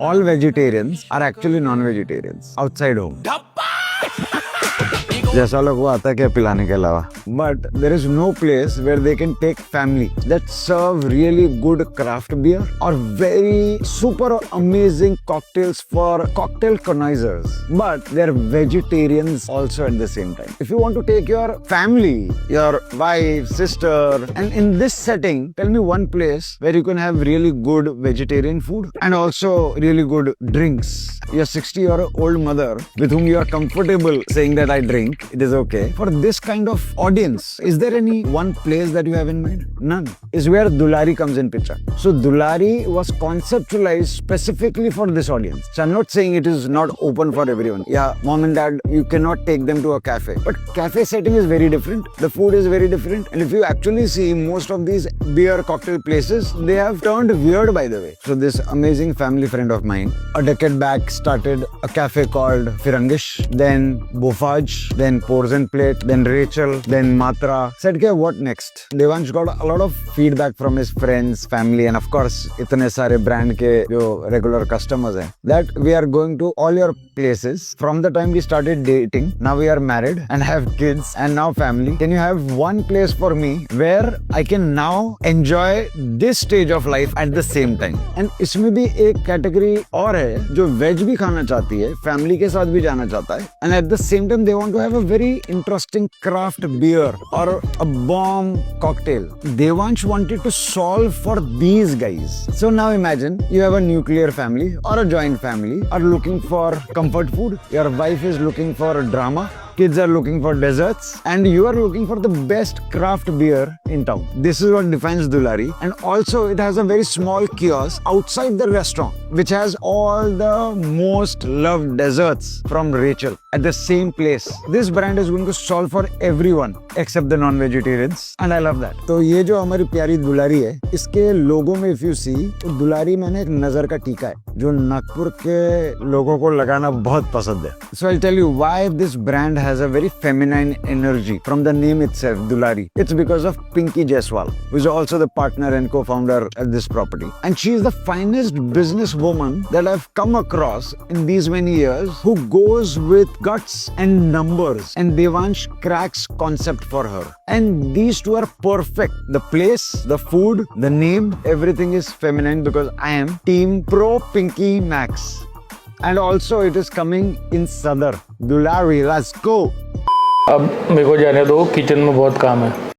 all vegetarians are actually non-vegetarians outside home. जैसा लोग वो आता है क्या पिलाने के अलावा, but there is no place where they can take family that serve really good craft beer or very super amazing cocktails for cocktail connoisseurs, but they're vegetarians also at the same time. If you want to take your family, your wife, sister, and in this setting, tell me one place where you can have really good vegetarian food and also really good drinks. Your 60-year-old mother with whom you are comfortable saying that I drink, it is okay. For this kind of audience, is there any one place that you have in mind? None. Is where Dulari comes in picture. So Dulari was conceptualized specifically for this audience. So I'm not saying it is not open for everyone. Yeah, mom and dad, you cannot take them to a cafe. But cafe setting is very different. The food is very different. And if you actually see most of these beer cocktail places, they have turned weird, by the way. So this amazing family friend of mine, a decade back, started a cafe called Firangish, then Bofaj, then Pours and Plate, then Rachel, then Matra. Said, okay, what next? Devansh got a lot of feedback from his friends, family, and of course, itne sare brand ke jo regular customers hai, that we are going to all your places. From the time we started dating, now we are married and have kids and now family. Can you have one place for me where I can now enjoy this stage of life at the same time? And इसमें भी एक category और है जो veg भी खाना चाहती है, family के साथ भी जाना चाहता है, and at the same time they want to have a very interesting craft beer or a bomb cocktail. Devansh wanted to solve for these guys. So now imagine you have a nuclear family or a joint family, are looking for comfort food, your wife is looking for drama, kids are looking for desserts, and you are looking for the best craft beer in town. This is what defines Dulari. And also it has a very small kiosk outside the restaurant which has all the most loved desserts from Rachel at the same place. This brand is going to solve for everyone except the non-vegetarians, and I love that. तो ये जो हमारी प्यारी दुलारी है, इसके लोगों में if you see, तो दुलारी मैंने एक नजर का टीका है जो नागपुर के लोगों को लगाना बहुत पसंद है. So I'll tell you why this brand has a very feminine energy from the name itself, Dulari. It's because of Pinky Jaiswal, who is also the partner and co-founder at this property. And she is the finest businesswoman that I've come across in these many years, who goes with guts and numbers. And Devansh cracks concept for her. And these two are perfect. The place, the food, the name, everything is feminine because I am Team Pro Pinky Max. And also it is coming in Sadar. Dulari, let's go. अब मेरे को जाने दो, kitchen में बहुत काम है.